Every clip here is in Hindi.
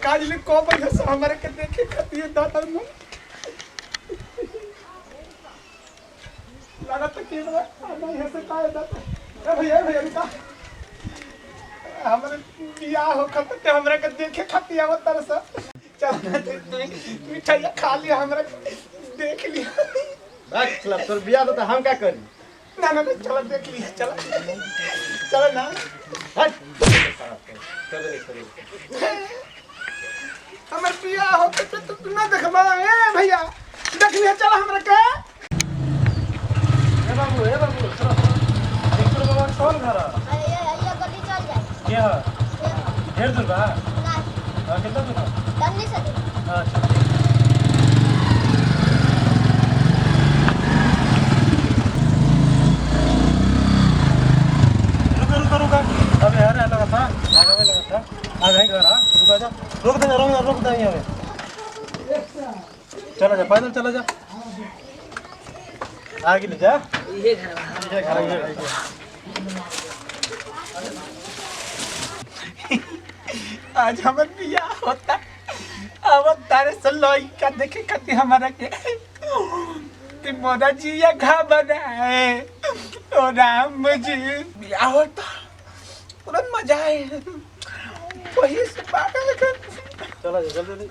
काजल को बढ़िया से हमारे के देखे खाती है दाता में लगा तो कि नहीं है से का दाता ए भैया भैया का हमारे बियाह हो खतते हमरा के देखे खाती आवत तरस चल मिठाई खा लिया हमरा देख लिया बस चल तोर बियाह तो हम का करी ना ना चलो देख लिया चलो चलो ना हट हमर बियाह हो के तू ना देखबा ए भैया देख लिया चल हमरा के ए बाबू चलो एक बाबा कौन घर अरे ये गली चल जाए के है ढेर दूर बा ना हां कितना दूर दन्नी से अच्छा रुका अबे यार लगा था आगे लगा था आ गए घर रुका जा रोक दे यहां पे चला जा पैदल चला जा आगे ले जा ये घर आज हमर बियाह होता अब तारे से लइका देखे खाती हमारा के कि मोरा जिया घा बनाए ओ राम जी बियाह होता पूरा मजा आए वही से पागल कर चला जा जल्दी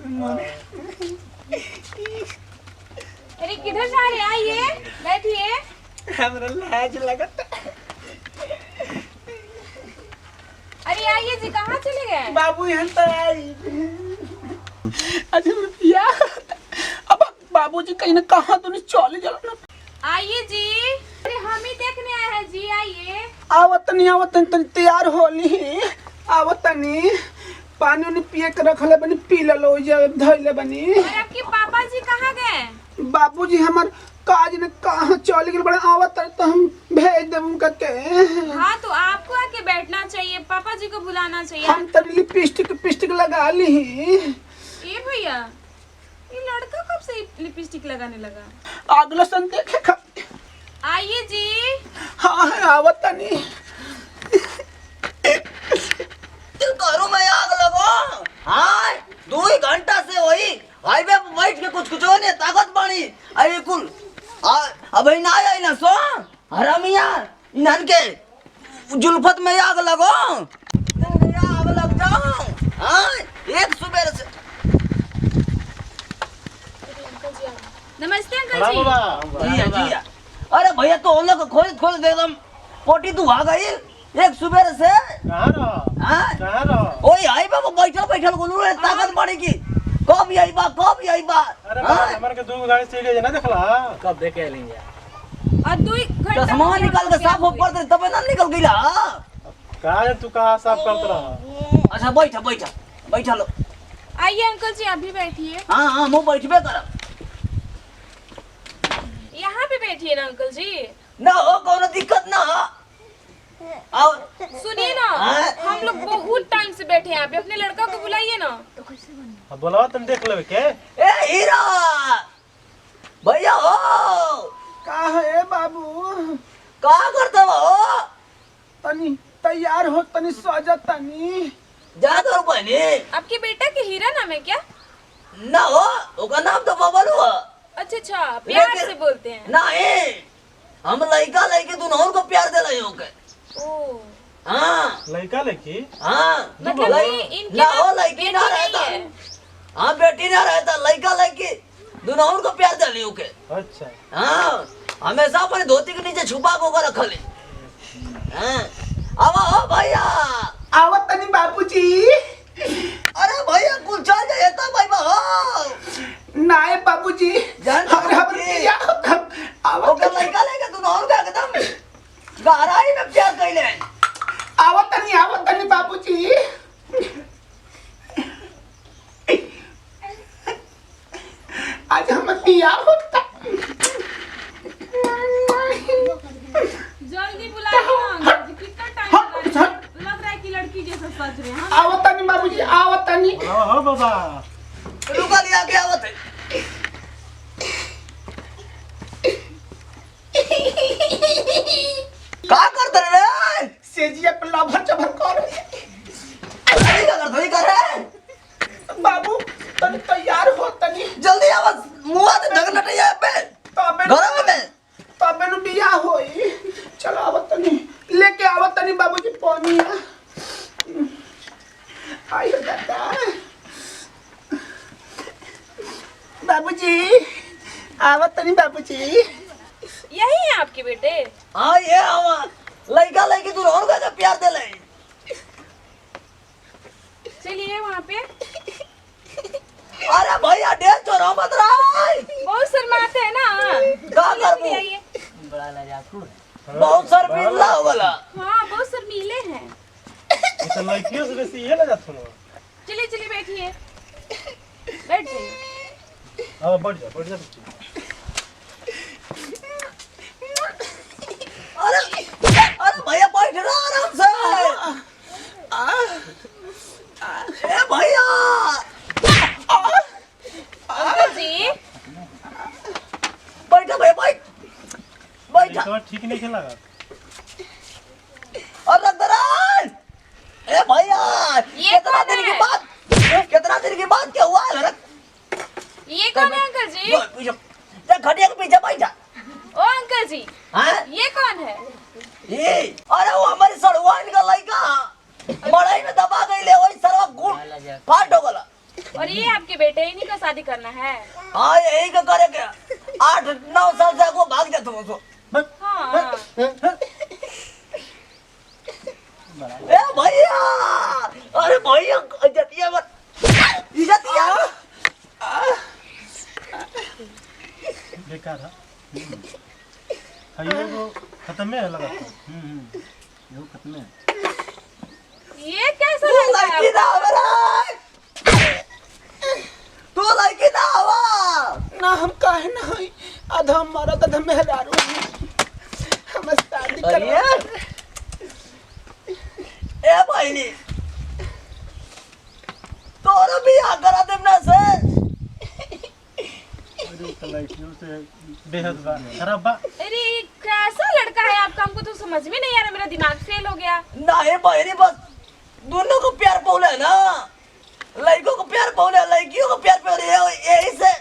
अरे किधर जा रहे आइए बैठिए। हमरा लाज लगता अरे आइए जी कहाँ चले गए? बाबू यहाँ तो आई आज हम बियाह अब बाबूजी कहीं ना कहाँ तो नहीं चले चलो ना आइए जी। अरे हम ही देखने आए हैं जी आइए। आवत नहीं तैयार होली आवत नहीं पानी उन्हें पिए के रखले बनी पी लो धैले बनी। और आपके पापा जी कहाँ गए? बाबूजी हमार काज ने कहाँ चल गए बड़े आवत तो हम भेज देब उनका के। हाँ तो आपको आके बैठना चाहिए, पापा जी को बुलाना चाहिए। हम तो लिपस्टिक लगा ली। ये भैया ये लड़का कब से लिपस्टिक लगाने लगा? अगला सन देखे आइए जी। हाँ आवत नहीं करो मैं आग लगो। हाँ 2 घंटा से वही हाईवे पे बैठ के कुछ नहीं ताकत पानी अरे कुल अभी ना आई ना सो हरामिया इन्हन के जुल्फत में आग लगो आग लग जाओ। हाँ एक सुबह से नमस्ते अंकल राम जी। बाबा जी अरे भैया तो हम लोग खोज एकदम पोटी तू आ गई एक सुबह से। कहां रहो ओए आई बाबा बैठल गोलू रे ताकत पानी की कब आई बा अरे हमारे के 2 गाड़ी से ले ना देखला कब देखे लेंगे और 2 घंटा चश्मा निकाल के साफ ऊपर से तब ना निकल गईला। कहां तू कहां साफ करत रहा? अच्छा बैठा लो। आइए अंकल जी आप भी बैठिए। हाँ मुंह बैठबे करब। यहाँ पे बैठिए ना अंकल जी। ना हो कोनो दिक्कत ना आओ सुनिए ना हम लोग बहुत टाइम से बैठे हैं यहाँ पे, अपने लड़का को बुलाइए ना। अब बोलवा तुम देख लेबे के ए हीरा भैया हो कहा है बाबू का करते हो तनी तैयार हो तनी सजा तनी जा कर बने आपके बेटा के हीरा नाम है क्या? ना हो ओका नाम तो बबलू है। अच्छा प्यार से बोलते हैं। नहीं हम लड़का लड़के दोनों को प्यार दे रहे हो के। ओ हाँ लड़का लड़की हाँ मतलब कि इनके ना हो पास लड़की बेटी ना नहीं रहता। है। हाँ बेटी ना रहता लड़का लड़की दोनों को प्यार दे रही हो के। अच्छा हाँ हमेशा अपने धोती के नीचे छुपा को रखले। हाँ अब हो भैया आवत तनी बाबूजी। अरे भैया कुल चल जाए तो भाई हो नाए बाबूजी जान हमरा बियाह आवत ओके लड़का लेके दोनों का एकदम गहराई में प्यार कइले। आवत तनी बाबूजी। आज हम बियाह होता जल्दी बुलाइए ना अंकल जी, कितना टाइम लग रहा है कि लड़की जैसा सज रहे हैं। आवत तनी बाबूजी आवत तनी। हो बाबा रुका लिया के आवत है। का करते रे सेजिया पे लाभर चभर कर थोड़ी कर रहे बाबू तनी तैयार हो तनी जल्दी आवाज मुंह से ढकना नहीं है पे तबे घर में तबे नु बियाह होई। चलो आवत तनी लेके आवत तनी बाबूजी पानी आई हो दादा बाबूजी आवत तनी बाबूजी। यही है आपके बेटे? हाँ ये आवाज लड़का लड़की तू रोन का प्यार दे ले। चलिए वहाँ पे। अरे भैया डेढ़ चोरा मत रहा बहुत शर्माते हैं ना। का करबू आइए। बहुत सर बिल्ला हो गला। हाँ बहुत शर्मीले हैं। इस लड़कियों से वैसे ये ना जात सुनो। चलिए चलिए बैठिए, बैठ जाइए। अब बैठ जा बच्ची। अरे अरे भैया बैठ रहा आराम से। ए भैया अंकल जी बैठा भैया बैठ बैठा। तो ठीक नहीं खेला का। और रंगदरान ए भैया ये कितना कौन दिन की है? बात क्या हुआ है? ये कौन है अंकल जी? ये खटिया के पीछे बैठा। ओ अंकल जी हाँ ये कौन है? ये अरे वो हमारी सड़वाइन का लड़का मड़ई में दबा गई ले वही सरवा गुड़ फाट हो गला। और ये आपके बेटे, इन्हीं का शादी करना है? हाँ यही का करे के 8-9 साल से वो भाग जाते हो। हाँ ए भैया अरे भैया इज्जतिया मत इज्जतिया बेकार है। ये वो खत्म है लगा। ये खत्म है। ये कैसा तू लड़का लड़की है? ना मेरा तू लड़की ना हवा ना हम काहे ना हई आधा मरद आधा मेहरारू हम शादी करवा। ए भाईनी तोरा बियाह करा देम ना से। लड़कियों से बेहद खराब बा। अरे ये कैसा लड़का है आपका? हमको तो समझ में नहीं आ रहा, मेरा दिमाग फेल हो गया। नहीं भाईनी बस दोनों को प्यार पौले ना, लड़कों को प्यार पौले लड़कियों को प्यार पौले यही से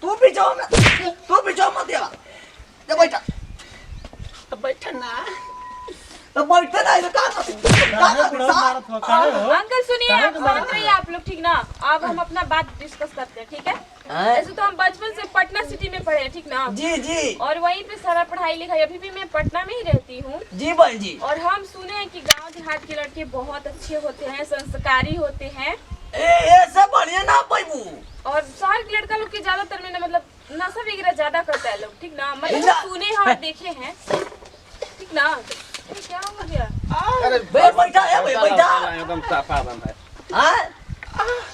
तू पीछे मत या जा बैठा बैठा ना तो बैठते नहीं तो अंकल सुनिए, आप शांत रहिए आप लोग, ठीक ना? अब हम अपना बात डिस्कस करते हैं, ठीक है? ऐसे तो हम बचपन से पटना सिटी में पढ़े हैं, ठीक ना? जी जी और वहीं पे सारा पढ़ाई लिखाई, अभी भी मैं पटना में ही रहती हूँ। जी बहन जी। और हम सुने हैं कि गांव देहात के लड़के बहुत अच्छे होते हैं, संस्कारी होते हैं। ऐसे बढ़िया ना पैबू। और शहर के लड़का लोग के ज्यादातर में ना मतलब नशा वगैरह ज्यादा करता है लोग, ठीक ना? मतलब ना। सुने हैं और देखे हैं, ठीक ना? अरे क्या हो गया? बैठा है भैया बैठा एकदम साफा बंद है। हाँ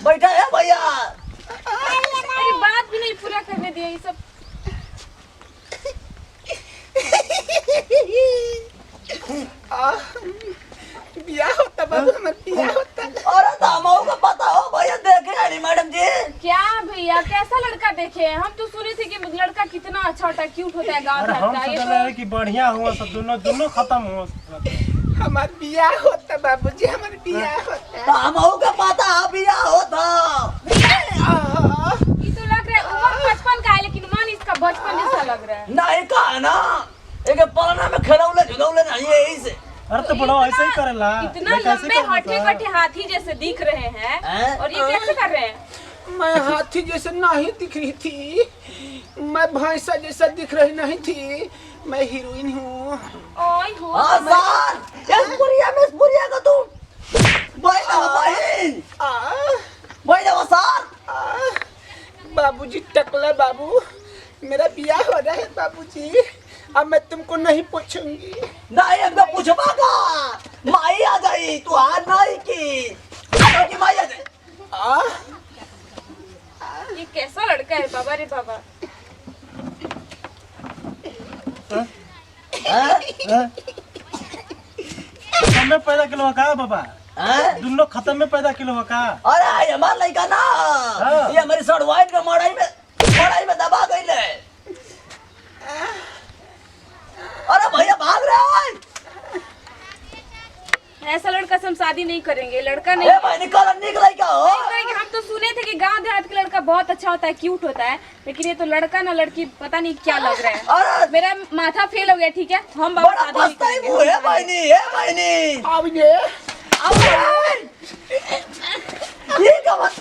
बैठा है भैया। अरे बात भी नहीं पूरा करने दिया, ये सब बियाह होता बाबू हमार बियाह होता। अरे दामाओ का पता हो भैया देखे नहीं मैडम जी। क्या भैया कैसा लड़का देखे हैं? हम तो सुने थे कि लड़का कितना अच्छा होता है, क्यूट होता है गाँव अरे देहात हम का। ये सोच तो रहे हैं कि बढ़िया हुआ सब दोनों खत्म हुआ। हमार बियाह होता बाबूजी हमार बियाह होता। दामाओ का पता भैया होता। ये तो लग रहा है उम्र 55 का है, लेकिन मन इसका बचपन जैसा लग रहा है। नहीं कहा ना एक पलना में खड़ौले झुलौले नहीं है यही से। अरे तो बड़ा ऐसे ही करेला। इतना लंबे हटे कटे हाथी जैसे दिख रहे हैं, हैं? और ये कैसे कर रहे हैं? मैं हाथी जैसे नहीं दिख रही थी, मैं भैंसा जैसा दिख रही नहीं थी, मैं हीरोइन हूँ। ओए हो हाँ सर इस बुढ़िया का तू बैठा बहन बैठा सर। बाबूजी टकला बाबू मेरा बियाह हो रहा है बाबूजी, अब मैं तुमको नहीं पूछूंगी। नहीं हमको पूछवागा माई आ जाई तू हाथ नहीं की माई आ जाई। ये कैसा लड़का है बाबा रे बाबा। खत्म में पैदा किलो का बाबा। हैं? दोनों खत्म में पैदा किलो का। अरे हमार लड़का ना हाँ। ये हमारी सड़वाइन का मड़ाई में दबा गई ले। शादी नहीं करेंगे, लड़का ए नहीं भाई निकल लड़का हो। करेंगे। हम तो सुने थे कि गांव देहात का लड़का बहुत अच्छा होता है, क्यूट होता है, लेकिन ये तो लड़का ना लड़की पता नहीं क्या लग रहा है। अरे मेरा माथा फेल हो गया, ठीक है, हम बाबा बड़ा शादी नहीं पछताई करेंगे। मुंह है भाई नी, है भाई नी। अब ये ये क्या बात?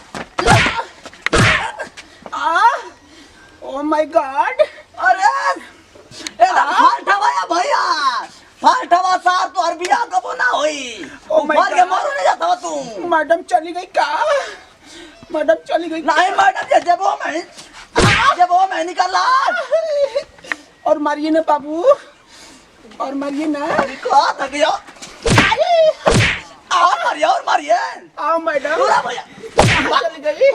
ओ माय गॉड, अरे एकदम फालठवा भैया, फालठवा सार तो अरबिया कबो ना होई। Oh my मर के God. मरो नहीं जाता तू। मैडम चली गई का? मैडम चली गई नहीं मैडम ये जब वो मैं निकला और मारिए ना बाबू, और मारिए ना। कहा था कि और मारिए आओ मैडम, पूरा भैया चली गई।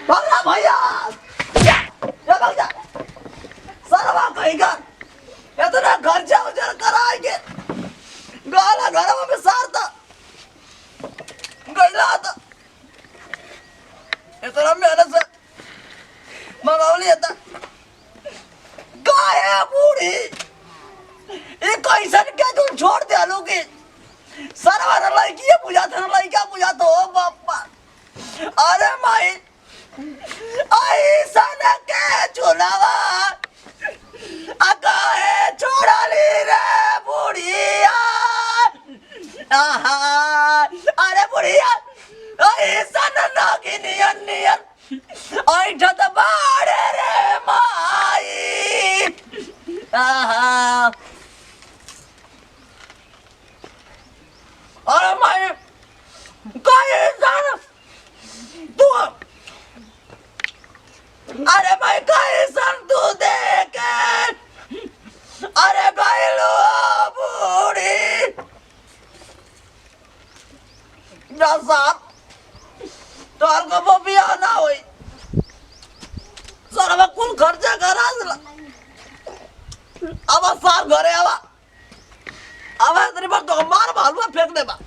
भगना भैया ये भाग जा सरवा कहीं का इतना खर्चा उजर कराएंगे गाला घर में सारता गैला था इतना मेहनत से मंगावली था गाय बूढ़ी ये कैसन के तुम छोड़ दे आलू की सरवा न लड़की है बुझाते न लड़का बुझाते हो बापा। अरे माई ऐसन के चुनावा अकाए छोड़ाली रे बुढ़िया। आहा अरे बुढ़िया ऐसन नागिनियन नियन ऐठत बाड़े रे माई। आहा अरे माई कैसन तू अरे भाई कैसन तू देखे अरे गैलो बूढ़ी साहब तोर को बबिया ना होई सर अब कुल खर्चा करा दिला अब सार घरे आवा अब तेरी बात तो मार भालुआ फेंक देबा।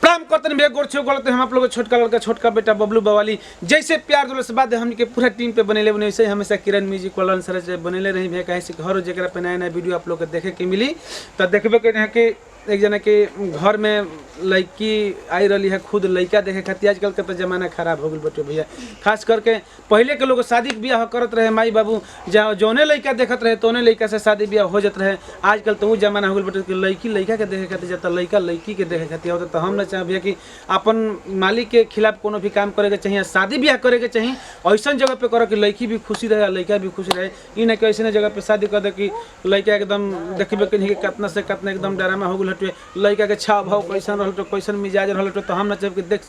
प्रणाम करतन भैया, गोर छो गलत हम आप लोग छोटका लड़का छोटका बेटा बबलू बवाली जैसे प्यार दुलार से बात है हमनी के पूरा टीम पे बनेले बने वैसे हमेशा किरण म्यूजिक वाला सर से बनेले रही भैया। कहे से हर जगह पे नया नया वीडियो आप लोग के देखे के मिली तो देखबे के कि एक जना के घर में लड़की आई रही है, खुद लड़का देखे खातिर आजकल के तो जमाना खराब हो गई बटे भैया। खास करके पहले के लोग शादी ब्याह करत रहे माई बाबू जौने लड़का देखत रहे तोने लड़का से शादी ब्याह हो जात रहे। आजकल तो वो जमाना हो गई बटे कि लड़की लड़का के देखे खातिर जाता, लड़का लड़की के देखे खातिर होता। तो हम ना चाहे भैया कि अपन मालिक के खिलाफ कोनो भी काम करे के चाहिए, शादी ब्याह करे के चाहिए ऐसा जगह पे करो कि लड़की भी खुशी रहे लड़का भी खुशी रहे। ई ना कि ऐसे जगह पे शादी कर दे कि लड़का एकदम देखबे कि कितना से कितना एकदम डरामा हो गई हटे, लड़का के छाव भाव कैसन रहल तो कैसन मिजाज रहल तो हम ना चाहे कि देख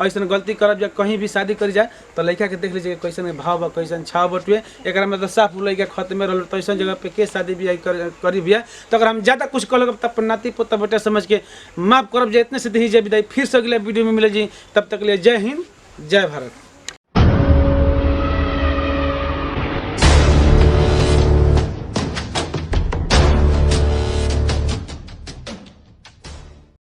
ऐसा गलती करब जब कहीं भी शादी कर जाए तो लड़का के देख लीजिए कैसन भाव बा कैसन छाव बटुए एक में तो साफ लड़का खत्म रहल तो ऐसा जगह पे के शादी ब्याह करी बिया। तो अगर हम ज़्यादा कुछ कर लब तब नाती पोता बेटा समझ के माफ करब जे इतने से दी जय विदाई। फिर से अगले वीडियो में मिले जी, तब तक लिए जय हिंद जय भारत।